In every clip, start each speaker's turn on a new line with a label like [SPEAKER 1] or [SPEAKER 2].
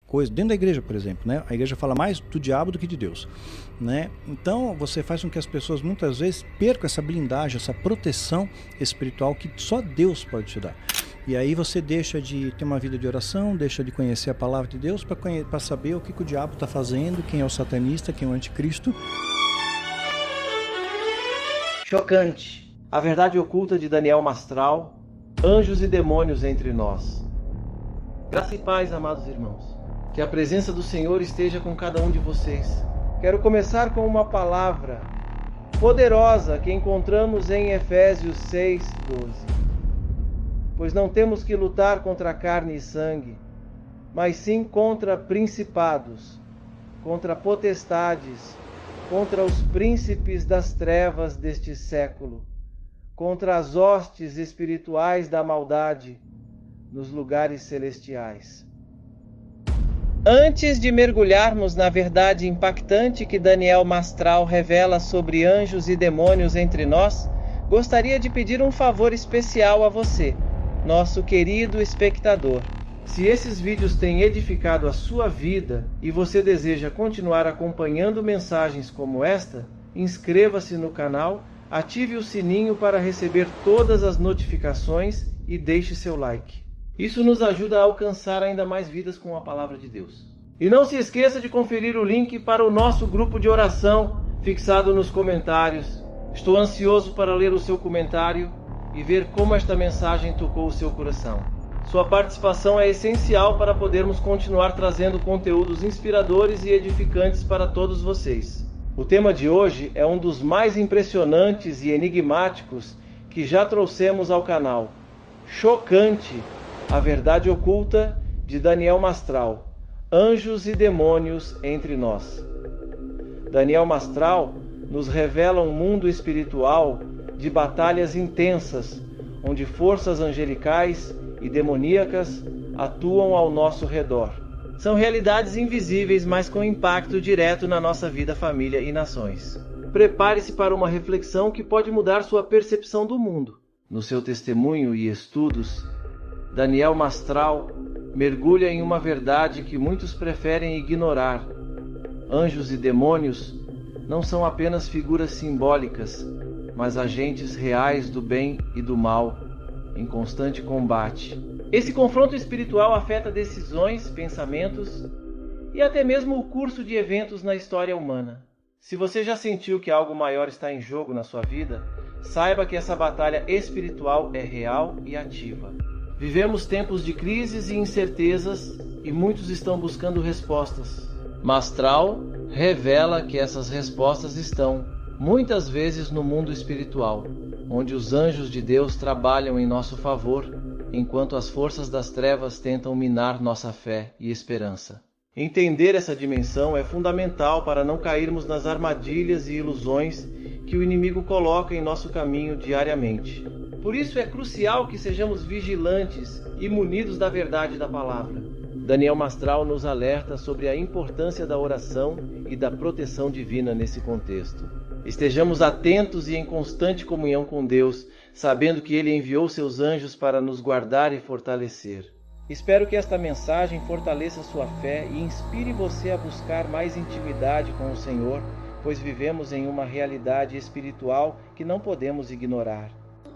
[SPEAKER 1] coisa, dentro da igreja, por exemplo, né? A igreja fala mais do diabo do que de Deus, né? Então, você faz com que as pessoas muitas vezes percam essa blindagem, essa proteção espiritual que só Deus pode te dar. E aí você deixa de ter uma vida de oração, deixa de conhecer a palavra de Deus para saber o que o diabo está fazendo, quem é o satanista, quem é o anticristo.
[SPEAKER 2] Chocante. A verdade oculta de Daniel Mastral, anjos e demônios entre nós. Graça e paz, amados irmãos. Que a presença do Senhor esteja com cada um de vocês. Quero começar com uma palavra poderosa que encontramos em Efésios 6:12. Pois não temos que lutar contra carne e sangue, mas sim contra principados, contra potestades, contra os príncipes das trevas deste século, contra as hostes espirituais da maldade nos lugares celestiais. Antes de mergulharmos na verdade impactante que Daniel Mastral revela sobre anjos e demônios entre nós, gostaria de pedir um favor especial a você, nosso querido espectador. Se esses vídeos têm edificado a sua vida e você deseja continuar acompanhando mensagens como esta, inscreva-se no canal, ative o sininho para receber todas as notificações e deixe seu like. Isso nos ajuda a alcançar ainda mais vidas com a palavra de Deus. E não se esqueça de conferir o link para o nosso grupo de oração fixado nos comentários. Estou ansioso para ler o seu comentário e ver como esta mensagem tocou o seu coração. Sua participação é essencial para podermos continuar trazendo conteúdos inspiradores e edificantes para todos vocês. O tema de hoje é um dos mais impressionantes e enigmáticos que já trouxemos ao canal. Chocante! A verdade oculta de Daniel Mastral. Anjos e demônios entre nós. Daniel Mastral nos revela um mundo espiritual de batalhas intensas, onde forças angelicais e demoníacas atuam ao nosso redor. São realidades invisíveis, mas com impacto direto na nossa vida, família e nações. Prepare-se para uma reflexão que pode mudar sua percepção do mundo. No seu testemunho e estudos, Daniel Mastral mergulha em uma verdade que muitos preferem ignorar. Anjos e demônios não são apenas figuras simbólicas, mas agentes reais do bem e do mal, em constante combate. Esse confronto espiritual afeta decisões, pensamentos e até mesmo o curso de eventos na história humana. Se você já sentiu que algo maior está em jogo na sua vida, saiba que essa batalha espiritual é real e ativa. Vivemos tempos de crises e incertezas e muitos estão buscando respostas. Mastral revela que essas respostas estão, muitas vezes, no mundo espiritual, onde os anjos de Deus trabalham em nosso favor, enquanto as forças das trevas tentam minar nossa fé e esperança. Entender essa dimensão é fundamental para não cairmos nas armadilhas e ilusões que o inimigo coloca em nosso caminho diariamente. Por isso é crucial que sejamos vigilantes e munidos da verdade da palavra. Daniel Mastral nos alerta sobre a importância da oração e da proteção divina nesse contexto. Estejamos atentos e em constante comunhão com Deus, sabendo que Ele enviou seus anjos para nos guardar e fortalecer. Espero que esta mensagem fortaleça sua fé e inspire você a buscar mais intimidade com o Senhor, pois vivemos em uma realidade espiritual que não podemos ignorar.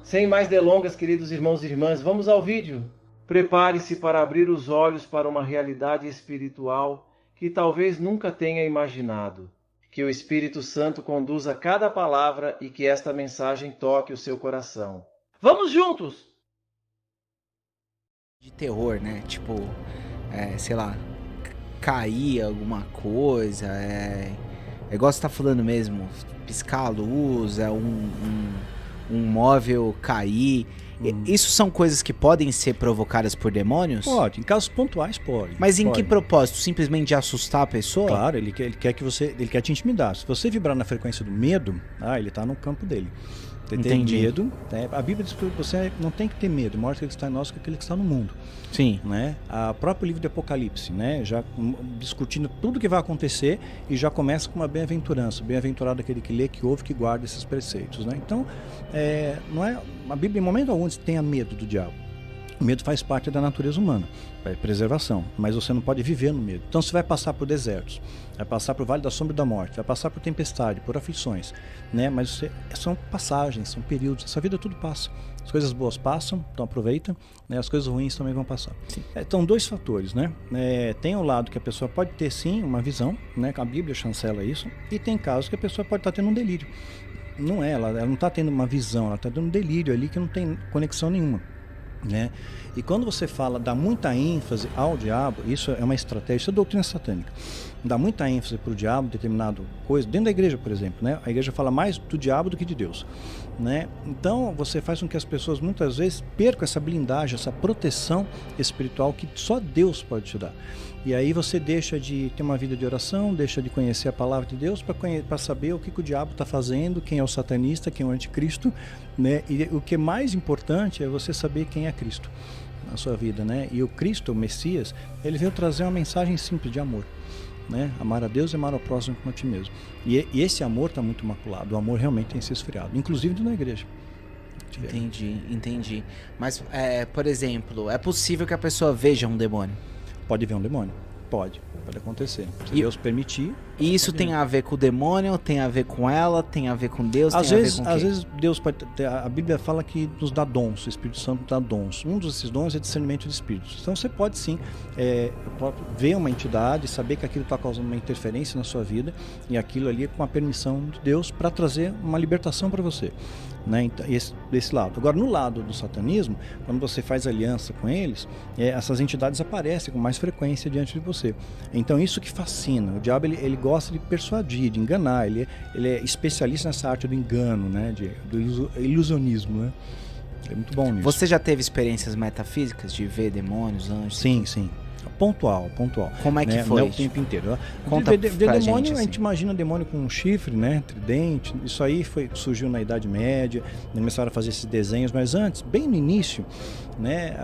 [SPEAKER 2] Sem mais delongas, queridos irmãos e irmãs, vamos ao vídeo. Prepare-se para abrir os olhos para uma realidade espiritual que talvez nunca tenha imaginado. Que o Espírito Santo conduza cada palavra e que esta mensagem toque o seu coração. Vamos juntos!
[SPEAKER 3] De terror, né? Tipo, sei lá, cair alguma coisa, é igual você tá falando mesmo, piscar a luz, um móvel cair. Isso são coisas que podem ser provocadas por demônios?
[SPEAKER 1] Pode, em casos pontuais pode.
[SPEAKER 3] Mas em
[SPEAKER 1] pode.
[SPEAKER 3] Que propósito? Simplesmente de assustar a pessoa?
[SPEAKER 1] Claro, ele quer te intimidar. Se você vibrar na frequência do medo, ele está no campo dele. Você tem medo, a Bíblia diz que você não tem que ter medo, maior que ele que está em nós que aquele que está no mundo.
[SPEAKER 3] Sim.
[SPEAKER 1] Né? O próprio livro de Apocalipse, né? Já discutindo tudo que vai acontecer e já começa com uma bem-aventurança. Bem-aventurado aquele que lê, que ouve, que guarda esses preceitos. Né? Então, não é a Bíblia em momento algum tenha medo do diabo. O medo faz parte da natureza humana, é preservação, mas você não pode viver no medo. Então você vai passar por desertos, vai passar por vale da sombra da morte, vai passar por tempestade, por aflições, né? Mas são passagens, são períodos, essa vida tudo passa. As coisas boas passam, então aproveita, né? As coisas ruins também vão passar. Então, dois fatores, né? Tem o lado que a pessoa pode ter sim uma visão, né? A Bíblia chancela isso, e tem casos que a pessoa pode estar tendo um delírio. Não é, ela não está tendo uma visão, ela está tendo um delírio ali que não tem conexão nenhuma. Né? E quando você dá muita ênfase ao diabo, isso é uma estratégia, isso é doutrina satânica. Dá muita ênfase para o diabo, determinado coisa, dentro da igreja, por exemplo, né? A igreja fala mais do diabo do que de Deus, né? Então você faz com que as pessoas muitas vezes percam essa blindagem, essa proteção espiritual que só Deus pode te dar. E aí você deixa de ter uma vida de oração, deixa de conhecer a palavra de Deus para saber o que o diabo está fazendo, quem é o satanista, quem é o anticristo, né? E o que é mais importante é você saber quem é Cristo na sua vida, né? E o Cristo, o Messias, ele veio trazer uma mensagem simples de amor, né? Amar a Deus e amar ao próximo como a ti mesmo. E esse amor está muito maculado, o amor realmente tem se esfriado, inclusive dentro da igreja.
[SPEAKER 3] Entendi. Mas, por exemplo, é possível que a pessoa veja um demônio?
[SPEAKER 1] Pode ver um demônio? Pode acontecer. Se Deus permitir.
[SPEAKER 3] E isso tem a ver com o demônio, tem a ver com ela, tem a ver com Deus,
[SPEAKER 1] às vezes Deus pode ter, a Bíblia fala que nos dá dons, o Espírito Santo dá dons. Um desses dons é discernimento de espíritos. Então você pode sim pode ver uma entidade, saber que aquilo está causando uma interferência na sua vida, e aquilo ali é com a permissão de Deus para trazer uma libertação para você, né? Então, desse lado. Agora, no lado do satanismo, quando você faz aliança com eles, essas entidades aparecem com mais frequência diante de você. Então isso que fascina. O diabo ele gosta de persuadir, de enganar. Ele é especialista nessa arte do engano, né? Do ilusionismo, né? É muito bom nisso.
[SPEAKER 3] Você já teve experiências metafísicas de ver demônios, anjos?
[SPEAKER 1] Sim. Pontual.
[SPEAKER 3] Como é que
[SPEAKER 1] né?
[SPEAKER 3] foi?
[SPEAKER 1] Não é o tempo inteiro.
[SPEAKER 3] Conta
[SPEAKER 1] de
[SPEAKER 3] pra
[SPEAKER 1] demônio,
[SPEAKER 3] gente, assim.
[SPEAKER 1] A gente imagina demônio com um chifre, né? Tridente. Isso aí surgiu na Idade Média. Começaram a fazer esses desenhos, mas antes, bem no início, né?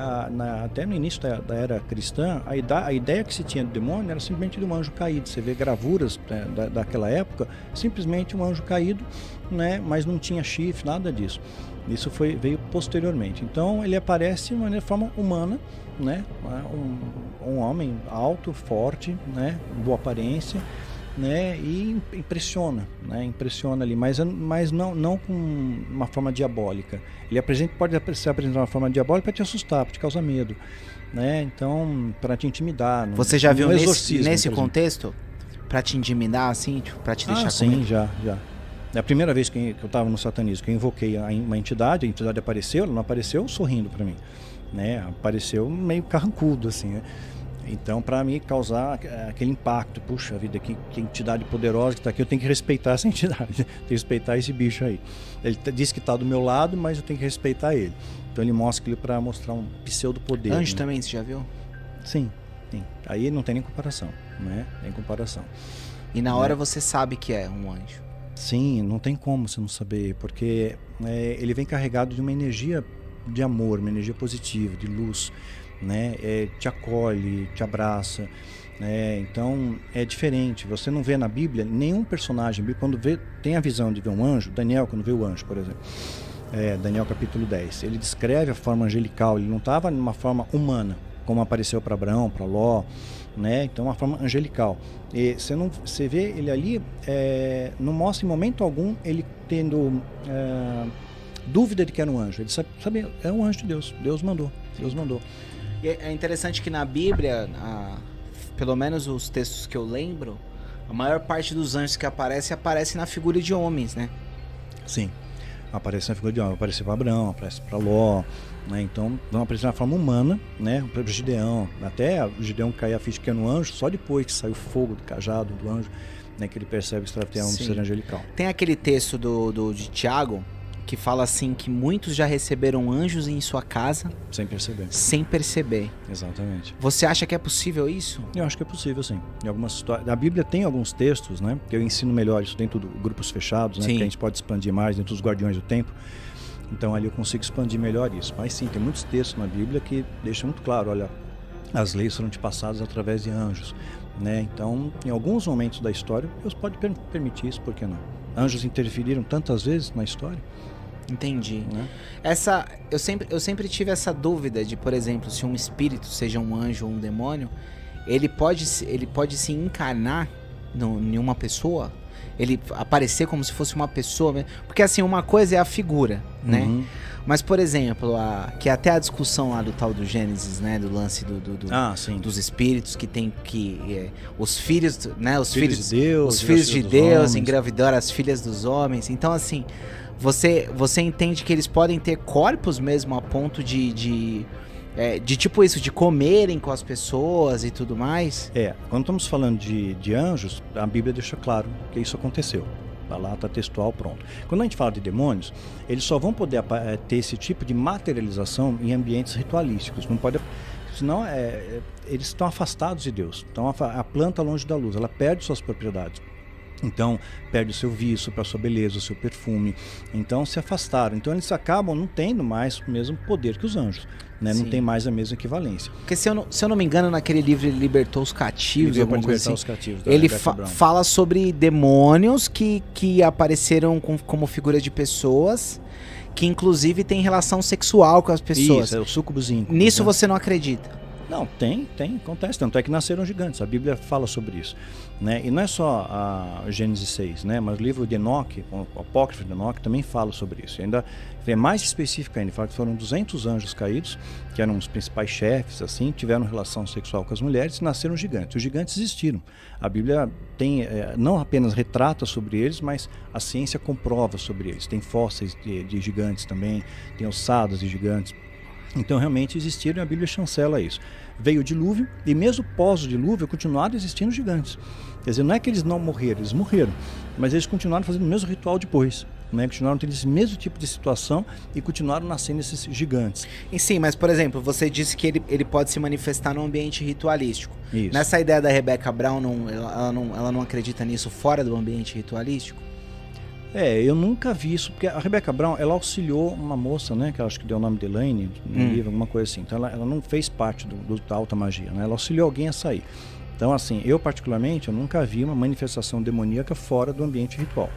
[SPEAKER 1] Até no início da era cristã, a ideia que se tinha do demônio era simplesmente de um anjo caído. Você vê gravuras daquela época, simplesmente um anjo caído, né? Mas não tinha chifre, nada disso. Isso veio posteriormente. Então ele aparece de forma humana, né? Um homem alto, forte, né? Boa aparência, né? E impressiona, né? Impressiona ali, mas não com uma forma diabólica. Ele pode se apresentar de uma forma diabólica para te assustar, para te causar medo, né? Então, para te intimidar.
[SPEAKER 3] Você já viu nesse contexto? Para te intimidar, assim, tipo, para te deixar com
[SPEAKER 1] sim,
[SPEAKER 3] medo?
[SPEAKER 1] já. É a primeira vez que eu estava no satanismo, que eu invoquei uma entidade, a entidade apareceu, ela não apareceu sorrindo para mim, né? Apareceu meio carrancudo, assim, né? Então, para mim causar aquele impacto, puxa vida, que entidade poderosa que está aqui, eu tenho que respeitar essa entidade, tenho que respeitar esse bicho aí. Ele diz que está do meu lado, mas eu tenho que respeitar ele. Então ele mostra aquilo para mostrar um pseudo-poder.
[SPEAKER 3] Anjo,
[SPEAKER 1] né?
[SPEAKER 3] também, você já viu?
[SPEAKER 1] Sim. Aí não tem nem comparação, né? Tem comparação.
[SPEAKER 3] E na hora você sabe que é um anjo?
[SPEAKER 1] Sim, não tem como você não saber, porque ele vem carregado de uma energia de amor, uma energia positiva, de luz, né? Te acolhe, te abraça, né? Então é diferente. Você não vê na Bíblia nenhum personagem, quando tem a visão de ver um anjo, Daniel quando vê o anjo, por exemplo, Daniel capítulo 10, ele descreve a forma angelical, ele não estava numa forma humana, como apareceu para Abraão, para Ló, né? Então uma forma angelical. E você vê ele ali, não mostra em momento algum ele tendo dúvida de que era um anjo. Ele sabe, é um anjo de Deus. Deus mandou.
[SPEAKER 3] E é interessante que na Bíblia, pelo menos os textos que eu lembro, a maior parte dos anjos que aparece na figura de homens, né?
[SPEAKER 1] Sim, aparece na figura de homem. Aparece para Abraão, aparece para Ló, né? Então vão aparecer na forma humana, né? Para o Gideão, até o Gideão cair a ficha que é no anjo, só depois que sai o fogo do cajado do anjo, né? Que ele percebe que está um ser angelical.
[SPEAKER 3] Tem aquele texto de Tiago que fala assim que muitos já receberam anjos em sua casa sem perceber.
[SPEAKER 1] Exatamente.
[SPEAKER 3] Você acha que é possível isso?
[SPEAKER 1] Eu acho que é possível, sim. Em algumas histórias, a Bíblia tem alguns textos, né? Que eu ensino melhor isso dentro de grupos fechados, né?
[SPEAKER 3] Sim.
[SPEAKER 1] Que a gente pode expandir mais dentro dos Guardiões do Tempo. Então ali eu consigo expandir melhor isso. Mas sim, tem muitos textos na Bíblia que deixam muito claro, olha, as leis foram te passadas através de anjos, né? Então, em alguns momentos da história, Deus pode permitir isso, por que não? Anjos interferiram tantas vezes na história,
[SPEAKER 3] Entendi.
[SPEAKER 1] Né?
[SPEAKER 3] Eu sempre tive essa dúvida de, por exemplo, se um espírito, seja um anjo ou um demônio, ele pode se encarnar em uma pessoa, ele aparecer como se fosse uma pessoa, porque assim, uma coisa é a figura, né? Mas, por exemplo, que até a discussão lá do tal do Gênesis, né, do lance dos espíritos que tem os filhos, né, os filhos de Deus engravidaram as filhas dos homens. Então, assim, você entende que eles podem ter corpos mesmo a ponto de tipo isso, de comerem com as pessoas e tudo mais?
[SPEAKER 1] Quando estamos falando de anjos, a Bíblia deixa claro que isso aconteceu. Lá está textual, pronto. Quando a gente fala de demônios, eles só vão poder ter esse tipo de materialização em ambientes ritualísticos. Não pode, senão eles estão afastados de Deus. Então a planta longe da luz, ela perde suas propriedades. Então perde o seu viço, para a sua beleza, o seu perfume. Então se afastaram. Então eles acabam não tendo mais o mesmo poder que os anjos. Né? Não tem mais a mesma equivalência.
[SPEAKER 3] Porque se eu não me engano, naquele livro Ele Libertou os Cativos, alguma coisa assim, ele fala sobre demônios que apareceram como figuras de pessoas, que inclusive tem relação sexual com as pessoas.
[SPEAKER 1] Isso, é o sucubus íncubus.
[SPEAKER 3] Nisso você não acredita?
[SPEAKER 1] Não, tem, acontece. Tanto é que nasceram gigantes. A Bíblia fala sobre isso. Né? E não é só a Gênesis 6, né? Mas o livro de Enoque, o apócrifo de Enoque, também fala sobre isso. E ainda é mais específico ainda, fala que foram 200 anjos caídos, que eram os principais chefes, assim, tiveram relação sexual com as mulheres e nasceram gigantes. Os gigantes existiram. A Bíblia tem, não apenas retrata sobre eles, mas a ciência comprova sobre eles. Tem fósseis de gigantes também, tem ossadas de gigantes. Então realmente existiram e a Bíblia chancela isso. Veio o dilúvio e mesmo pós o dilúvio continuaram existindo gigantes. Quer dizer, não é que eles não morreram, eles morreram, mas eles continuaram fazendo o mesmo ritual depois. Né? Continuaram tendo esse mesmo tipo de situação e continuaram nascendo esses gigantes.
[SPEAKER 3] E sim, mas por exemplo, você disse que ele pode se manifestar num ambiente ritualístico.
[SPEAKER 1] Isso.
[SPEAKER 3] Nessa ideia da Rebecca Brown, ela não acredita nisso fora do ambiente ritualístico?
[SPEAKER 1] Eu nunca vi isso, porque a Rebecca Brown, ela auxiliou uma moça, né, que eu acho que deu o nome de Elaine no livro, alguma coisa assim. Então ela não fez parte da alta magia, né? Ela auxiliou alguém a sair. Então assim, eu particularmente, eu nunca vi uma manifestação demoníaca fora do ambiente ritual.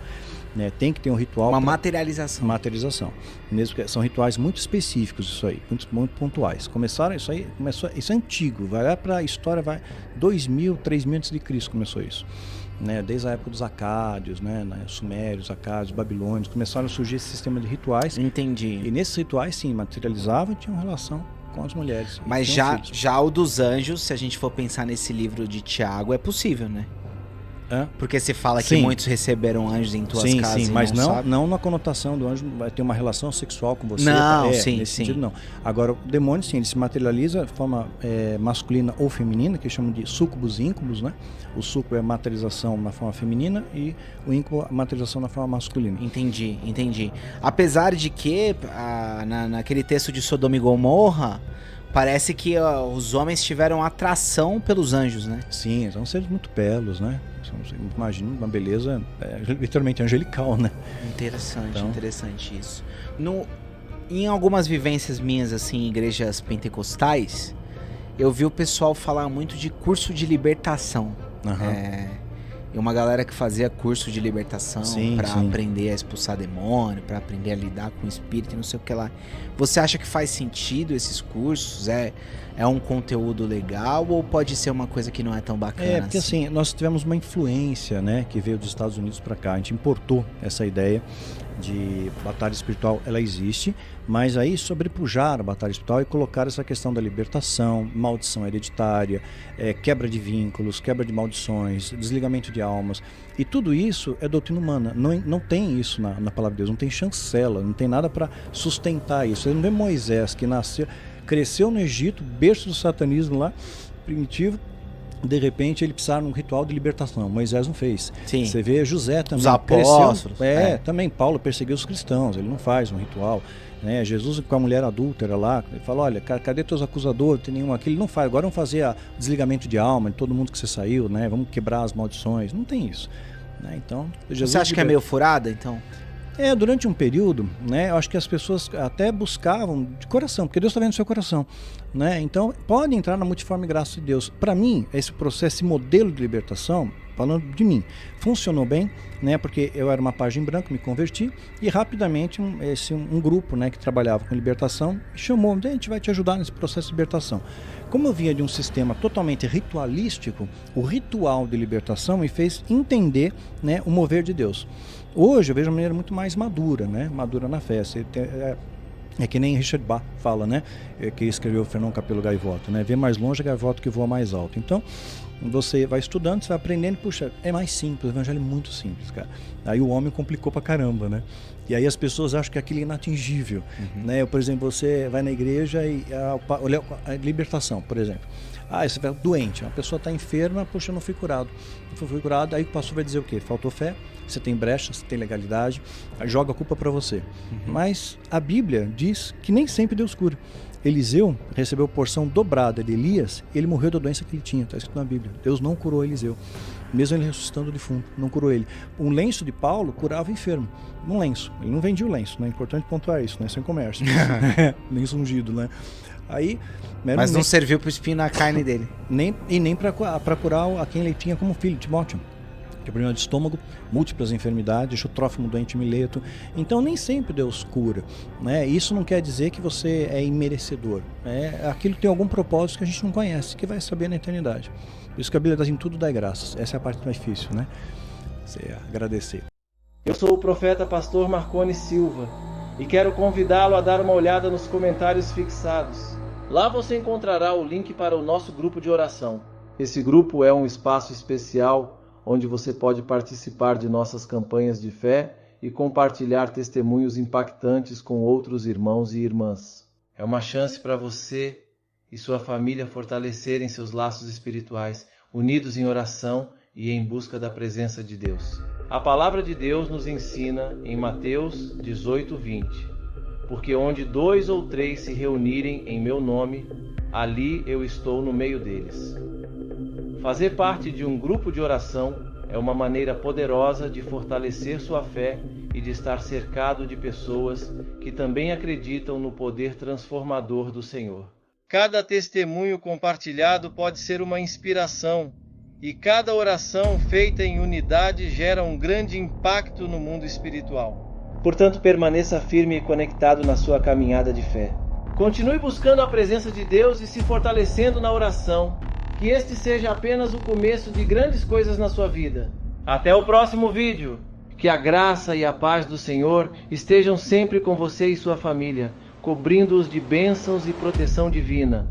[SPEAKER 1] Né? Tem que ter um ritual.
[SPEAKER 3] Materialização.
[SPEAKER 1] Materialização. Mesmo que são rituais muito específicos isso aí, muito pontuais. Isso é antigo, vai lá para a história, 2.000, 3.000 antes de Cristo começou isso. Né, desde a época dos acádios, né, sumérios, acádios, babilônios, começaram a surgir esse sistema de rituais.
[SPEAKER 3] Entendi.
[SPEAKER 1] E nesses rituais, sim, materializavam e tinham relação com as mulheres.
[SPEAKER 3] Mas já o dos anjos, se a gente for pensar nesse livro de Tiago, é possível, né? Porque se fala que muitos receberam anjos em tuas casas.
[SPEAKER 1] Sim, mas não na conotação do anjo vai ter uma relação sexual com você.
[SPEAKER 3] Não,
[SPEAKER 1] nesse sentido não. Agora, o demônio, sim, ele se materializa de forma masculina ou feminina, que chamam de sucubus íncubus, né? O suco é a materialização na forma feminina e o íncubo a materialização na forma masculina.
[SPEAKER 3] Entendi. Apesar de que, naquele texto de Sodoma e Gomorra, parece que os homens tiveram atração pelos anjos, né?
[SPEAKER 1] Sim, são seres muito belos, né? Imagina uma beleza literalmente angelical, né?
[SPEAKER 3] Interessante isso. Em algumas vivências minhas, assim, em igrejas pentecostais, eu vi o pessoal falar muito de curso de libertação. E uma galera que fazia curso de libertação para aprender a expulsar demônio, para aprender a lidar com o espírito e não sei o que lá. Você acha que faz sentido esses cursos? É um conteúdo legal ou pode ser uma coisa que não é tão bacana?
[SPEAKER 1] Porque assim, nós tivemos uma influência, né, que veio dos Estados Unidos para cá. A gente importou essa ideia de batalha espiritual, ela existe, mas aí sobrepujaram a batalha espiritual e colocaram essa questão da libertação, maldição hereditária, quebra de vínculos, quebra de maldições, desligamento de almas, e tudo isso é doutrina humana, não tem isso na palavra de Deus, não tem chancela, não tem nada para sustentar isso. Você não vê Moisés que cresceu no Egito, berço do satanismo lá, primitivo, de repente ele precisava de um ritual de libertação. Moisés não fez.
[SPEAKER 3] Sim.
[SPEAKER 1] Você vê José também.
[SPEAKER 3] Os apóstolos.
[SPEAKER 1] Também Paulo perseguiu os cristãos, ele não faz um ritual. Né? Jesus com a mulher adúltera lá, ele fala, olha, cadê teus acusadores? Tem nenhum aqui. Ele não faz. Agora vamos fazer o desligamento de alma de todo mundo que você saiu, né? Vamos quebrar as maldições. Não tem isso. Né? Então, Jesus
[SPEAKER 3] você acha que é meio furada, então?
[SPEAKER 1] Durante um período, né, eu acho que as pessoas até buscavam de coração, porque Deus está vendo o seu coração, né? Então, pode entrar na multiforme graça de Deus. Para mim, esse processo, esse modelo de libertação, falando de mim. Funcionou bem, né? Porque eu era uma página em branco, me converti e rapidamente um grupo, né, que trabalhava com libertação chamou, a gente vai te ajudar nesse processo de libertação. Como eu vinha de um sistema totalmente ritualístico, o ritual de libertação me fez entender, né, o mover de Deus. Hoje eu vejo de uma maneira muito mais madura, né? Madura na fé. É que nem Richard Bach fala, né? Que escreveu Fernão Capelo Gaivota, né? Vê mais longe a gaivota que voa mais alto. Então, você vai estudando, você vai aprendendo, puxa, é mais simples, o evangelho é muito simples, cara. Aí o homem complicou pra caramba, né? E aí as pessoas acham que aquilo é inatingível, né? Por exemplo, você vai na igreja e olha a libertação, por exemplo. Você vai doente, uma pessoa está enferma, puxa, eu não fui curado. Não fui curado, aí o pastor vai dizer o quê? Faltou fé, você tem brecha, você tem legalidade, joga a culpa para você. Mas a Bíblia diz que nem sempre Deus cura. Eliseu recebeu porção dobrada de Elias, ele morreu da doença que ele tinha, está escrito na Bíblia. Deus não curou Eliseu, mesmo ele ressuscitando do defunto, não curou ele. Um lenço de Paulo curava o enfermo, um lenço, ele não vendia o lenço, né? É importante pontuar isso, né? Sem comércio, lenço ungido, né? Aí,
[SPEAKER 3] mas não serviu para o espinho na carne dele.
[SPEAKER 1] Nem para curar a quem ele tinha como filho, Timóteo. Que problema de estômago, múltiplas enfermidades, deixou Trófimo doente Mileto. Então nem sempre Deus cura, né? Isso não quer dizer que você é imerecedor. Aquilo tem algum propósito que a gente não conhece, que vai saber na eternidade. Por isso que a Bíblia diz em tudo dá graças. Essa é a parte mais difícil, né? Você agradecer.
[SPEAKER 2] Eu sou o profeta pastor Marconi Silva e quero convidá-lo a dar uma olhada nos comentários fixados. Lá você encontrará o link para o nosso grupo de oração. Esse grupo é um espaço especial onde você pode participar de nossas campanhas de fé e compartilhar testemunhos impactantes com outros irmãos e irmãs. É uma chance para você e sua família fortalecerem seus laços espirituais, unidos em oração e em busca da presença de Deus. A palavra de Deus nos ensina em Mateus 18:20, porque onde 2 ou 3 se reunirem em meu nome, ali eu estou no meio deles. Fazer parte de um grupo de oração é uma maneira poderosa de fortalecer sua fé e de estar cercado de pessoas que também acreditam no poder transformador do Senhor. Cada testemunho compartilhado pode ser uma inspiração, e cada oração feita em unidade gera um grande impacto no mundo espiritual. Portanto, permaneça firme e conectado na sua caminhada de fé. Continue buscando a presença de Deus e se fortalecendo na oração. Que este seja apenas o começo de grandes coisas na sua vida. Até o próximo vídeo. Que a graça e a paz do Senhor estejam sempre com você e sua família, cobrindo-os de bênçãos e proteção divina.